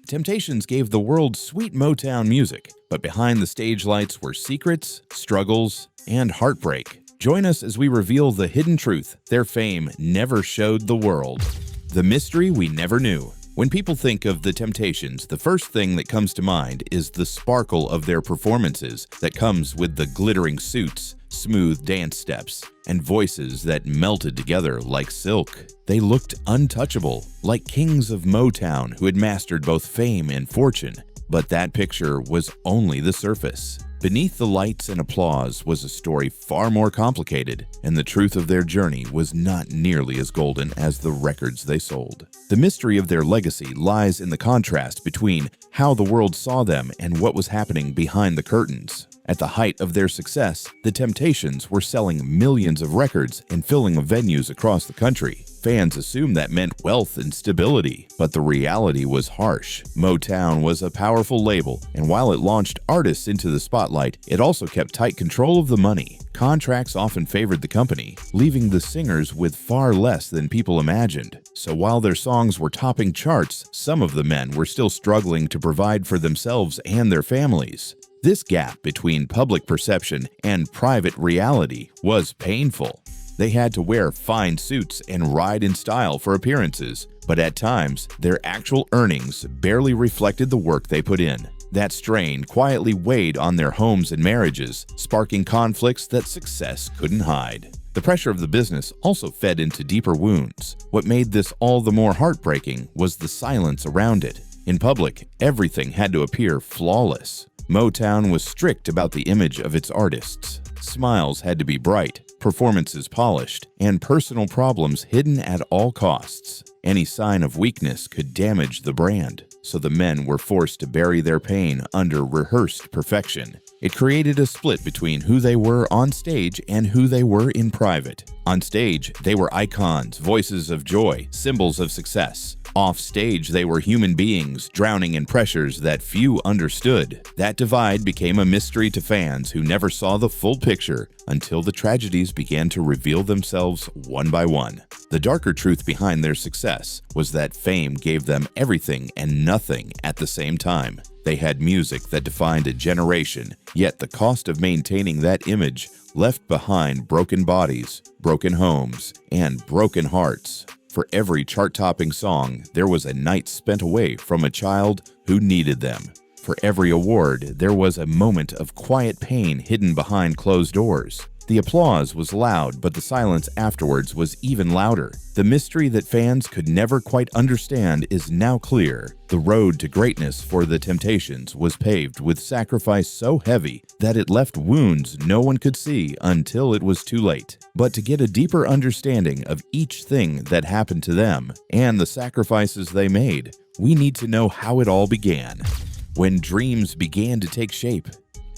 Temptations gave the world sweet Motown music, but behind the stage lights were secrets, struggles, and heartbreak. Join us as we reveal the hidden truth their fame never showed the world. The mystery we never knew. When people think of the Temptations, the first thing that comes to mind is the sparkle of their performances that comes with the glittering suits, smooth dance steps, and voices that melted together like silk. They looked untouchable, like kings of Motown who had mastered both fame and fortune. But that picture was only the surface. Beneath the lights and applause was a story far more complicated, and the truth of their journey was not nearly as golden as the records they sold. The mystery of their legacy lies in the contrast between how the world saw them and what was happening behind the curtains. At the height of their success, the Temptations were selling millions of records and filling venues across the country. Fans assumed that meant wealth and stability, but the reality was harsh. Motown was a powerful label, and while it launched artists into the spotlight, it also kept tight control of the money. Contracts often favored the company, leaving the singers with far less than people imagined. So while their songs were topping charts, some of the men were still struggling to provide for themselves and their families. This gap between public perception and private reality was painful. They had to wear fine suits and ride in style for appearances, but at times, their actual earnings barely reflected the work they put in. That strain quietly weighed on their homes and marriages, sparking conflicts that success couldn't hide. The pressure of the business also fed into deeper wounds. What made this all the more heartbreaking was the silence around it. In public, everything had to appear flawless. Motown was strict about the image of its artists. Smiles had to be bright, performances polished, and personal problems hidden at all costs. Any sign of weakness could damage the brand, so the men were forced to bury their pain under rehearsed perfection. It created a split between who they were on stage and who they were in private. On stage, they were icons, voices of joy, symbols of success. Off stage, they were human beings, drowning in pressures that few understood. That divide became a mystery to fans who never saw the full picture until the tragedies began to reveal themselves one by one. The darker truth behind their success was that fame gave them everything and nothing at the same time. They had music that defined a generation, yet the cost of maintaining that image left behind broken bodies, broken homes, and broken hearts. For every chart-topping song, there was a night spent away from a child who needed them. For every award, there was a moment of quiet pain hidden behind closed doors. The applause was loud, but the silence afterwards was even louder. The mystery that fans could never quite understand is now clear. The road to greatness for the Temptations was paved with sacrifice so heavy that it left wounds no one could see until it was too late. But to get a deeper understanding of each thing that happened to them and the sacrifices they made, we need to know how it all began. When dreams began to take shape.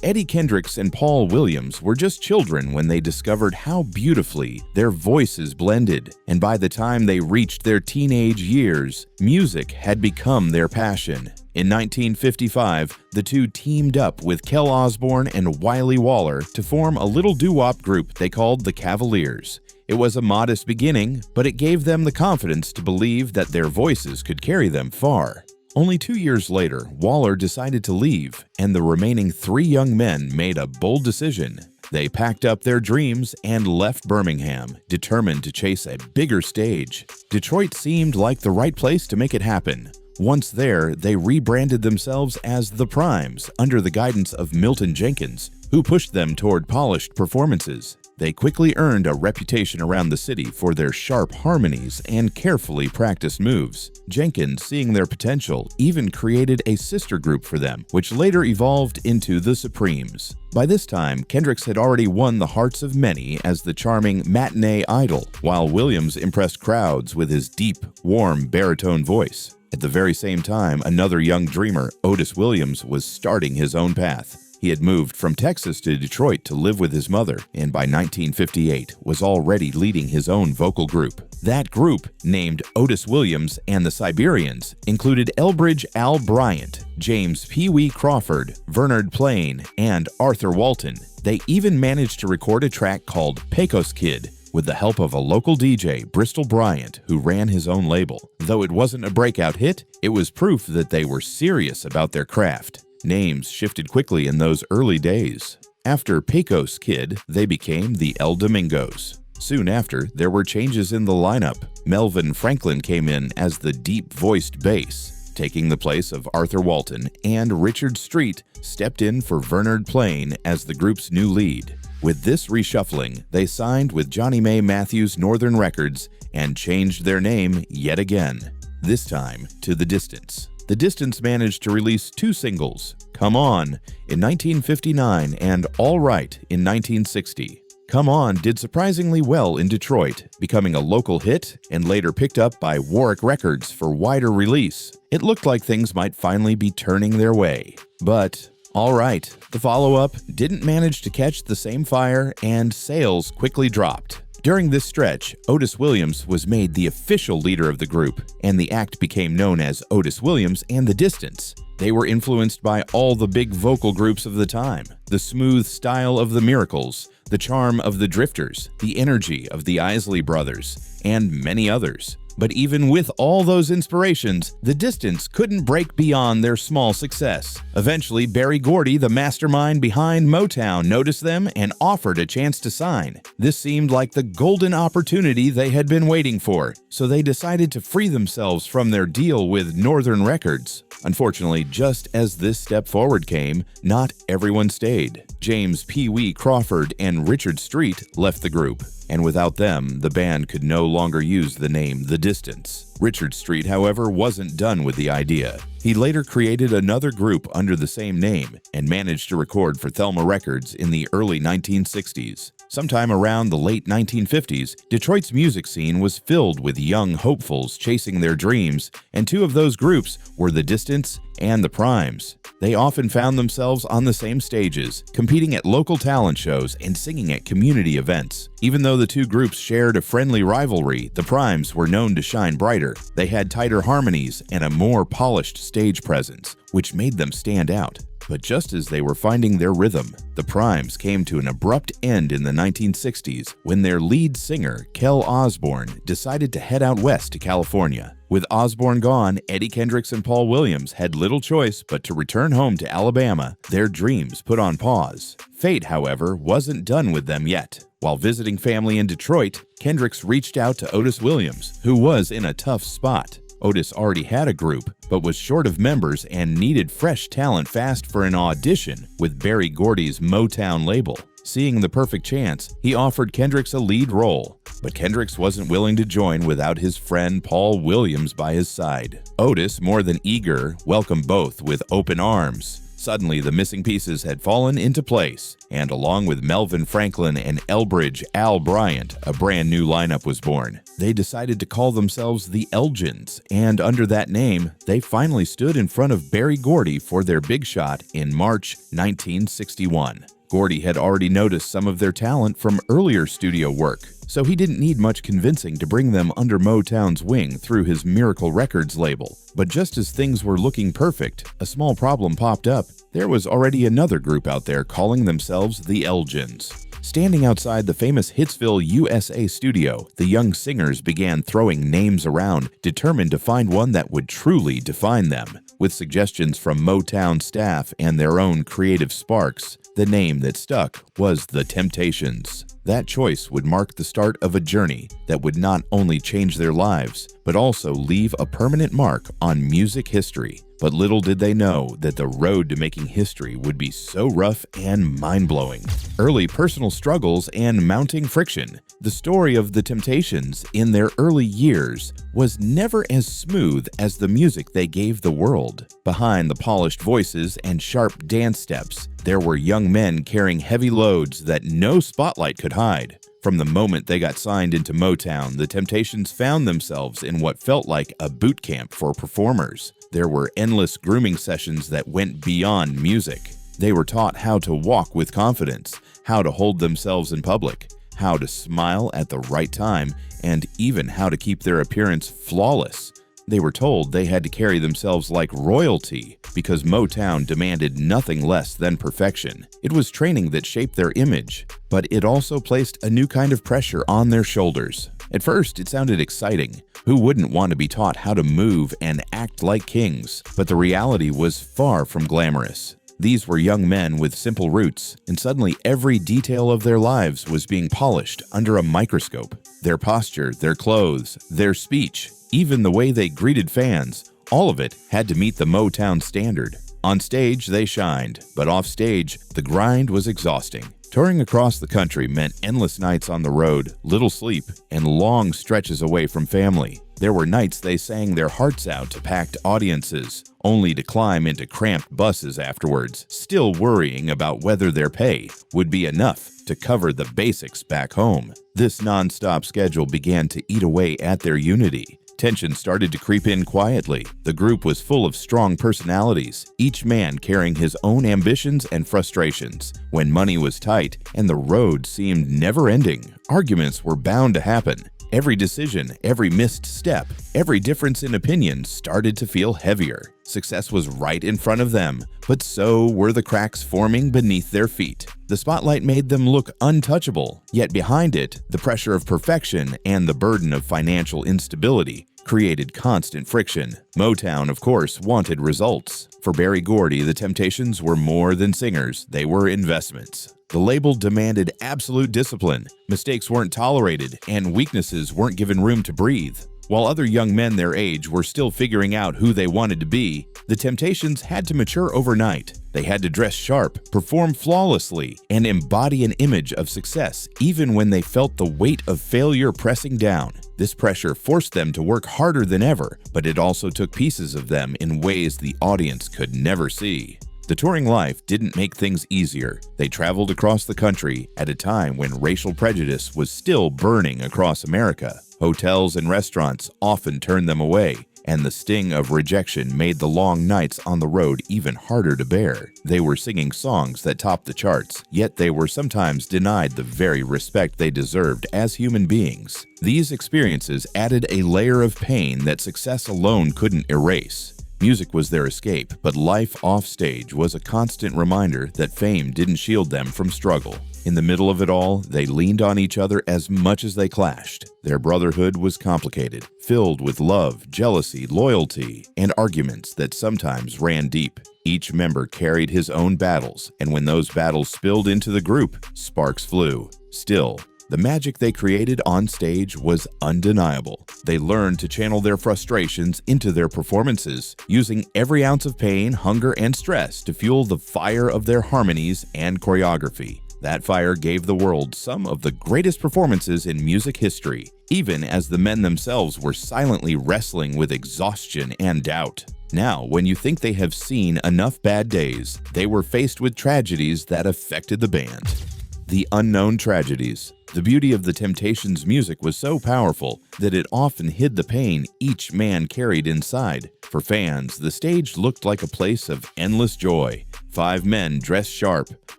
Eddie Kendricks and Paul Williams were just children when they discovered how beautifully their voices blended, and by the time they reached their teenage years, music had become their passion. In 1955, the two teamed up with Kel Osborne and Wiley Waller to form a little doo-wop group they called the Cavaliers. It was a modest beginning, but it gave them the confidence to believe that their voices could carry them far. Only 2 years later, Waller decided to leave, and the remaining 3 young men made a bold decision. They packed up their dreams and left Birmingham, determined to chase a bigger stage. Detroit seemed like the right place to make it happen. Once there, they rebranded themselves as the Primes under the guidance of Milton Jenkins, who pushed them toward polished performances. They quickly earned a reputation around the city for their sharp harmonies and carefully practiced moves. Jenkins, seeing their potential, even created a sister group for them, which later evolved into the Supremes. By this time, Kendricks had already won the hearts of many as the charming matinee idol, while Williams impressed crowds with his deep, warm baritone voice. At the very same time, another young dreamer, Otis Williams, was starting his own path. He had moved from Texas to Detroit to live with his mother, and by 1958 was already leading his own vocal group. That group, named Otis Williams and the Siberians, included Elbridge Al Bryant, James Pee Wee Crawford, Bernard Plain, and Arthur Walton. They even managed to record a track called Pecos Kid, with the help of a local DJ, Bristol Bryant, who ran his own label. Though it wasn't a breakout hit, it was proof that they were serious about their craft. Names shifted quickly in those early days. After Pecos Kid, they became the El Domingos. Soon after, there were changes in the lineup. Melvin Franklin came in as the deep-voiced bass, taking the place of Arthur Walton, and Richard Street stepped in for Bernard Plain as the group's new lead. With this reshuffling, they signed with Johnny May Matthews Northern Records and changed their name yet again, this time to The Distance. The Distance managed to release 2 singles, Come On in 1959 and All Right in 1960. Come On did surprisingly well in Detroit, becoming a local hit and later picked up by Warwick Records for wider release. It looked like things might finally be turning their way. But All Right, the follow-up, didn't manage to catch the same fire and sales quickly dropped. During this stretch, Otis Williams was made the official leader of the group, and the act became known as Otis Williams and The Distance. They were influenced by all the big vocal groups of the time, the smooth style of the Miracles, the charm of the Drifters, the energy of the Isley Brothers, and many others. But even with all those inspirations, The Distance couldn't break beyond their small success. Eventually, Berry Gordy, the mastermind behind Motown, noticed them and offered a chance to sign. This seemed like the golden opportunity they had been waiting for, so they decided to free themselves from their deal with Northern Records. Unfortunately, just as this step forward came, not everyone stayed. James Pee Wee Crawford and Richard Street left the group, and without them, the band could no longer use the name The Distance. Richard Street, however, wasn't done with the idea. He later created another group under the same name and managed to record for Thelma Records in the early 1960s. Sometime around the late 1950s, Detroit's music scene was filled with young hopefuls chasing their dreams, and 2 of those groups were The Distance and the Primes. They often found themselves on the same stages, competing at local talent shows and singing at community events. Even though the 2 groups shared a friendly rivalry, the Primes were known to shine brighter. They had tighter harmonies and a more polished stage presence, which made them stand out. But just as they were finding their rhythm, the Primes came to an abrupt end in the 1960s when their lead singer, Kel Osborne, decided to head out west to California. With Osborne gone, Eddie Kendricks and Paul Williams had little choice but to return home to Alabama, their dreams put on pause. Fate, however, wasn't done with them yet. While visiting family in Detroit, Kendricks reached out to Otis Williams, who was in a tough spot. Otis already had a group, but was short of members and needed fresh talent fast for an audition with Berry Gordy's Motown label. Seeing the perfect chance, he offered Kendricks a lead role, but Kendricks wasn't willing to join without his friend Paul Williams by his side. Otis, more than eager, welcomed both with open arms. Suddenly, the missing pieces had fallen into place, and along with Melvin Franklin and Elbridge Al Bryant, a brand new lineup was born. They decided to call themselves the Elgins, and under that name, they finally stood in front of Berry Gordy for their big shot in March 1961. Gordy had already noticed some of their talent from earlier studio work, so he didn't need much convincing to bring them under Motown's wing through his Miracle Records label. But just as things were looking perfect, a small problem popped up. There was already another group out there calling themselves the Elgins. Standing outside the famous Hitsville, USA studio, the young singers began throwing names around, determined to find one that would truly define them. With suggestions from Motown staff and their own creative sparks, the name that stuck was The Temptations. That choice would mark the start of a journey that would not only change their lives, but also leave a permanent mark on music history. But little did they know that the road to making history would be so rough and mind-blowing. Early personal struggles and mounting friction. The story of The Temptations in their early years was never as smooth as the music they gave the world. Behind the polished voices and sharp dance steps, there were young men carrying heavy loads that no spotlight could hide. From the moment they got signed into Motown, The Temptations found themselves in what felt like a boot camp for performers. There were endless grooming sessions that went beyond music. They were taught how to walk with confidence, how to hold themselves in public, how to smile at the right time, and even how to keep their appearance flawless. They were told they had to carry themselves like royalty because Motown demanded nothing less than perfection. It was training that shaped their image, but it also placed a new kind of pressure on their shoulders. At first, it sounded exciting. Who wouldn't want to be taught how to move and act like kings? But the reality was far from glamorous. These were young men with simple roots, and suddenly every detail of their lives was being polished under a microscope. Their posture, their clothes, their speech, even the way they greeted fans, all of it had to meet the Motown standard. On stage, they shined, but off stage, the grind was exhausting. Touring across the country meant endless nights on the road, little sleep, and long stretches away from family. There were nights they sang their hearts out to packed audiences, only to climb into cramped buses afterwards, still worrying about whether their pay would be enough to cover the basics back home. This non-stop schedule began to eat away at their unity. Tension started to creep in quietly. The group was full of strong personalities, each man carrying his own ambitions and frustrations. When money was tight and the road seemed never-ending, arguments were bound to happen. Every decision, every missed step, every difference in opinion started to feel heavier. Success was right in front of them, but so were the cracks forming beneath their feet. The spotlight made them look untouchable, yet behind it, the pressure of perfection and the burden of financial instability created constant friction. Motown, of course, wanted results. For Berry Gordy, the Temptations were more than singers, they were investments. The label demanded absolute discipline, mistakes weren't tolerated, and weaknesses weren't given room to breathe. While other young men their age were still figuring out who they wanted to be, the Temptations had to mature overnight. They had to dress sharp, perform flawlessly, and embody an image of success even when they felt the weight of failure pressing down. This pressure forced them to work harder than ever, but it also took pieces of them in ways the audience could never see. The touring life didn't make things easier. They traveled across the country at a time when racial prejudice was still burning across America. Hotels and restaurants often turned them away, and the sting of rejection made the long nights on the road even harder to bear. They were singing songs that topped the charts, yet they were sometimes denied the very respect they deserved as human beings. These experiences added a layer of pain that success alone couldn't erase. Music was their escape, but life offstage was a constant reminder that fame didn't shield them from struggle. In the middle of it all, they leaned on each other as much as they clashed. Their brotherhood was complicated, filled with love, jealousy, loyalty, and arguments that sometimes ran deep. Each member carried his own battles, and when those battles spilled into the group, sparks flew. Still, the magic they created on stage was undeniable. They learned to channel their frustrations into their performances, using every ounce of pain, hunger, and stress to fuel the fire of their harmonies and choreography. That fire gave the world some of the greatest performances in music history, even as the men themselves were silently wrestling with exhaustion and doubt. Now, when you think they have seen enough bad days, they were faced with tragedies that affected the band. The unknown tragedies. The beauty of the Temptations' music was so powerful that it often hid the pain each man carried inside. For fans, the stage looked like a place of endless joy. 5 men dressed sharp,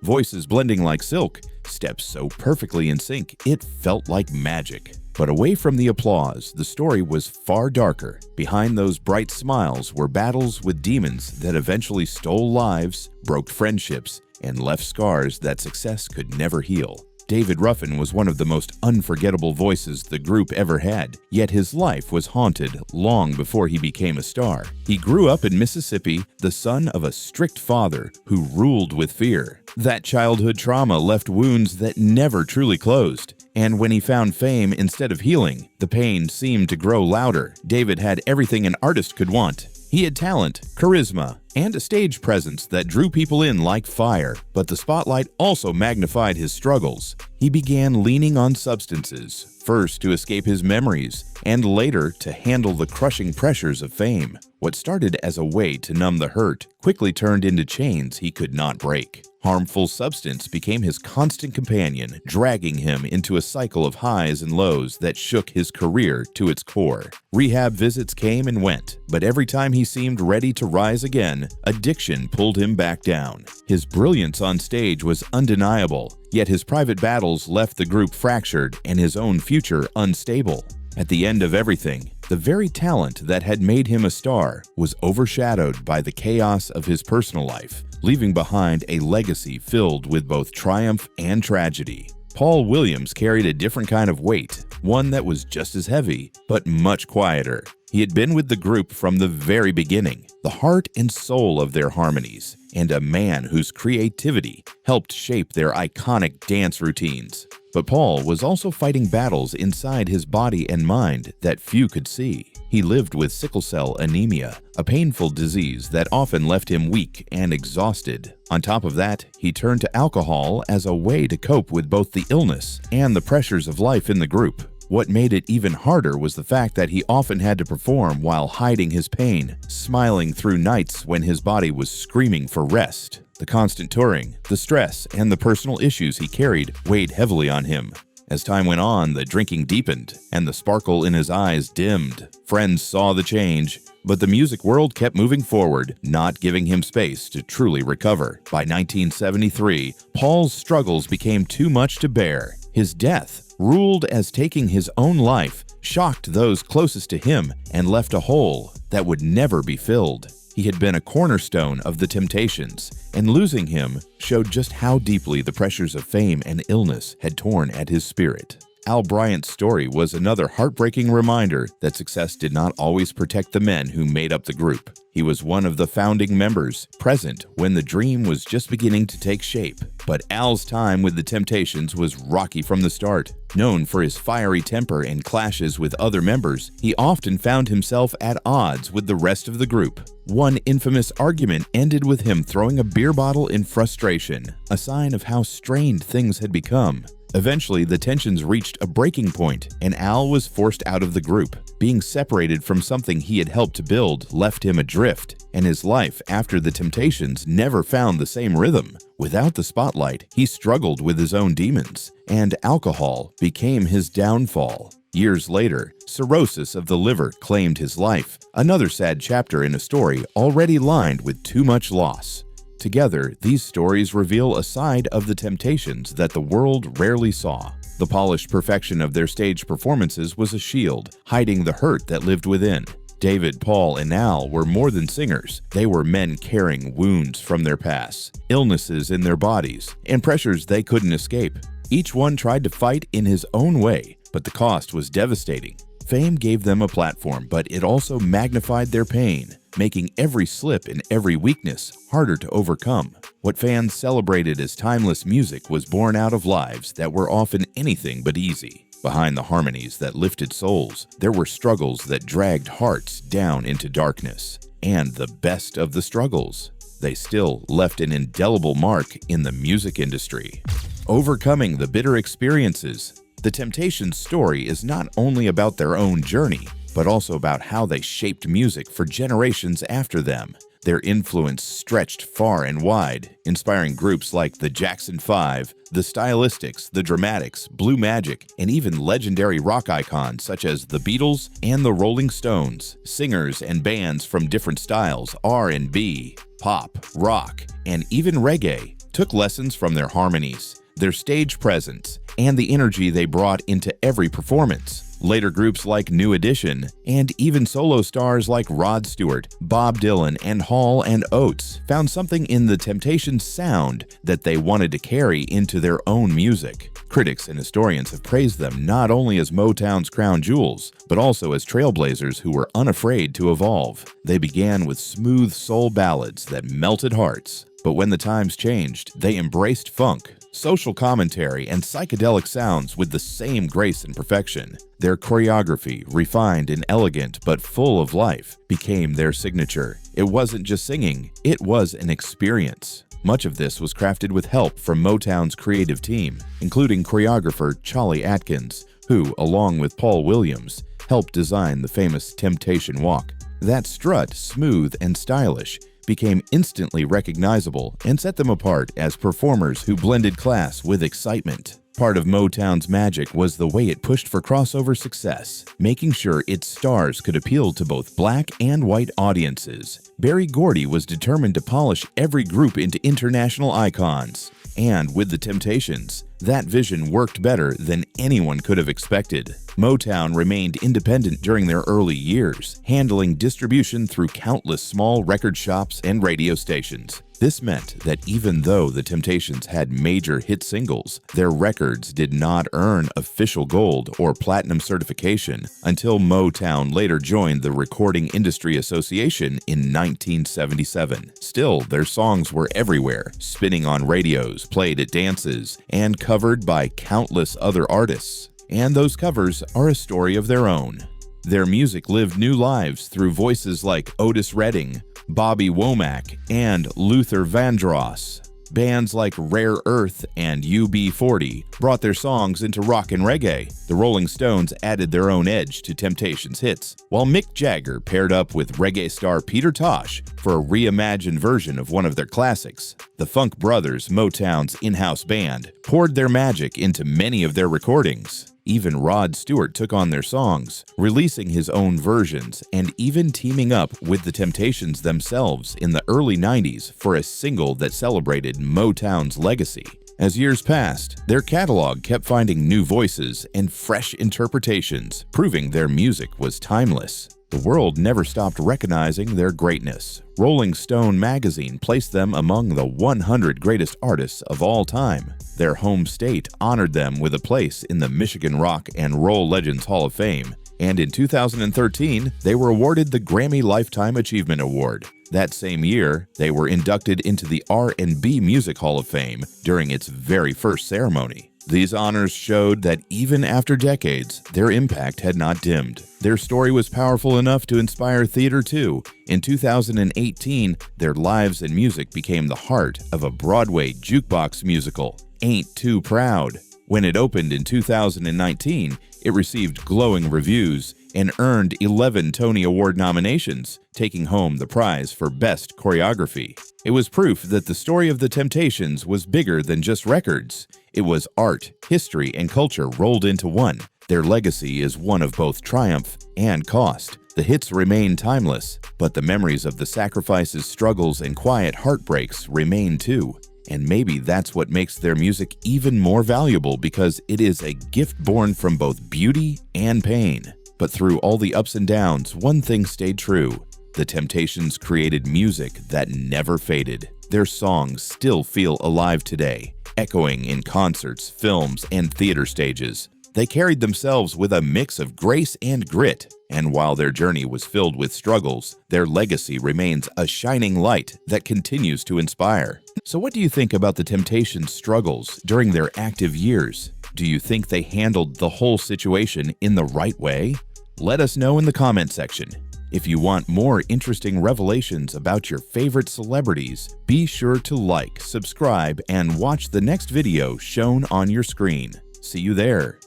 voices blending like silk, steps so perfectly in sync it felt like magic. But away from the applause, the story was far darker. Behind those bright smiles were battles with demons that eventually stole lives, broke friendships, and left scars that success could never heal. David Ruffin was one of the most unforgettable voices the group ever had, yet his life was haunted long before he became a star. He grew up in Mississippi, the son of a strict father who ruled with fear. That childhood trauma left wounds that never truly closed. And when he found fame instead of healing, the pain seemed to grow louder. David had everything an artist could want. He had talent, charisma, and a stage presence that drew people in like fire, but the spotlight also magnified his struggles. He began leaning on substances, first to escape his memories, and later to handle the crushing pressures of fame. What started as a way to numb the hurt quickly turned into chains he could not break. Harmful substance became his constant companion, dragging him into a cycle of highs and lows that shook his career to its core. Rehab visits came and went, but every time he seemed ready to rise again, addiction pulled him back down. His brilliance on stage was undeniable, yet his private battles left the group fractured and his own future unstable. At the end of everything, The very talent that had made him a star was overshadowed by the chaos of his personal life, leaving behind a legacy filled with both triumph and tragedy. Paul Williams carried a different kind of weight, one that was just as heavy, but much quieter. He had been with the group from the very beginning, the heart and soul of their harmonies, and a man whose creativity helped shape their iconic dance routines. But Paul was also fighting battles inside his body and mind that few could see. He lived with sickle cell anemia, a painful disease that often left him weak and exhausted. On top of that, he turned to alcohol as a way to cope with both the illness and the pressures of life in the group. What made it even harder was the fact that he often had to perform while hiding his pain, smiling through nights when his body was screaming for rest. The constant touring, the stress, and the personal issues he carried weighed heavily on him. As time went on, the drinking deepened, and the sparkle in his eyes dimmed. Friends saw the change, but the music world kept moving forward, not giving him space to truly recover. By 1973, Paul's struggles became too much to bear. His death, ruled as taking his own life, shocked those closest to him and left a hole that would never be filled. He had been a cornerstone of the Temptations, and losing him showed just how deeply the pressures of fame and illness had torn at his spirit. Al Bryant's story was another heartbreaking reminder that success did not always protect the men who made up the group. He was one of the founding members, present when the dream was just beginning to take shape. But Al's time with the Temptations was rocky from the start. Known for his fiery temper and clashes with other members, he often found himself at odds with the rest of the group. One infamous argument ended with him throwing a beer bottle in frustration, a sign of how strained things had become. Eventually, the tensions reached a breaking point, and Al was forced out of the group. Being separated from something he had helped to build left him adrift, and his life after the Temptations never found the same rhythm. Without the spotlight, he struggled with his own demons, and alcohol became his downfall. Years later, cirrhosis of the liver claimed his life, another sad chapter in a story already lined with too much loss. Together, these stories reveal a side of the Temptations that the world rarely saw. The polished perfection of their stage performances was a shield, hiding the hurt that lived within. David, Paul, and Al were more than singers. They were men carrying wounds from their past, illnesses in their bodies, and pressures they couldn't escape. Each one tried to fight in his own way, but the cost was devastating. Fame gave them a platform, but it also magnified their pain, making every slip and every weakness harder to overcome. What fans celebrated as timeless music was born out of lives that were often anything but easy. Behind the harmonies that lifted souls, there were struggles that dragged hearts down into darkness. And the best of the struggles, they still left an indelible mark in the music industry. Overcoming the bitter experiences, the Temptations' story is not only about their own journey, but also about how they shaped music for generations after them. Their influence stretched far and wide, inspiring groups like the Jackson 5, the Stylistics, the Dramatics, Blue Magic, and even legendary rock icons such as the Beatles and the Rolling Stones. Singers and bands from different styles, R&B, pop, rock, and even reggae, took lessons from their harmonies, their stage presence, and the energy they brought into every performance. Later groups like New Edition, and even solo stars like Rod Stewart, Bob Dylan, and Hall & Oates found something in the Temptations' sound that they wanted to carry into their own music. Critics and historians have praised them not only as Motown's crown jewels, but also as trailblazers who were unafraid to evolve. They began with smooth soul ballads that melted hearts, but when the times changed, they embraced funk, social commentary, and psychedelic sounds with the same grace and perfection. Their choreography, refined and elegant but full of life, became their signature. It wasn't just singing, it was an experience. Much of this was crafted with help from Motown's creative team, including choreographer Charlie Atkins, who, along with Paul Williams, helped design the famous Temptation Walk. That strut, smooth and stylish, became instantly recognizable and set them apart as performers who blended class with excitement. Part of Motown's magic was the way it pushed for crossover success, making sure its stars could appeal to both black and white audiences. Berry Gordy was determined to polish every group into international icons. And with the Temptations, that vision worked better than anyone could have expected. Motown remained independent during their early years, handling distribution through countless small record shops and radio stations. This meant that even though the Temptations had major hit singles, their records did not earn official gold or platinum certification until Motown later joined the Recording Industry Association in 1977. Still, their songs were everywhere, spinning on radios, played at dances, and covered by countless other artists. And those covers are a story of their own. Their music lived new lives through voices like Otis Redding, Bobby Womack, and Luther Vandross. Bands like Rare Earth and UB40 brought their songs into rock and reggae. The Rolling Stones added their own edge to Temptations' hits, while Mick Jagger paired up with reggae star Peter Tosh for a reimagined version of one of their classics. The Funk Brothers, Motown's in-house band, poured their magic into many of their recordings. Even Rod Stewart took on their songs, releasing his own versions and even teaming up with the Temptations themselves in the early 90s for a single that celebrated Motown's legacy. As years passed, their catalog kept finding new voices and fresh interpretations, proving their music was timeless. The world never stopped recognizing their greatness. Rolling Stone magazine placed them among the 100 greatest artists of all time. Their home state honored them with a place in the Michigan Rock and Roll Legends Hall of Fame. And in 2013, they were awarded the Grammy Lifetime Achievement Award. That same year, they were inducted into the R&B Music Hall of Fame during its very first ceremony. These honors showed that even after decades, their impact had not dimmed. Their story was powerful enough to inspire theater too. In 2018, their lives and music became the heart of a Broadway jukebox musical, Ain't Too Proud. When it opened in 2019, it received glowing reviews and earned 11 Tony Award nominations, taking home the prize for Best Choreography. It was proof that the story of the Temptations was bigger than just records. It was art, history, and culture rolled into one. Their legacy is one of both triumph and cost. The hits remain timeless, but the memories of the sacrifices, struggles, and quiet heartbreaks remain too. And maybe that's what makes their music even more valuable, because it is a gift born from both beauty and pain. But through all the ups and downs, one thing stayed true. The Temptations created music that never faded. Their songs still feel alive today, echoing in concerts, films, and theater stages. They carried themselves with a mix of grace and grit, and while their journey was filled with struggles, their legacy remains a shining light that continues to inspire. So what do you think about the Temptations' struggles during their active years? Do you think they handled the whole situation in the right way? Let us know in the comment section. If you want more interesting revelations about your favorite celebrities, be sure to like, subscribe, and watch the next video shown on your screen. See you there.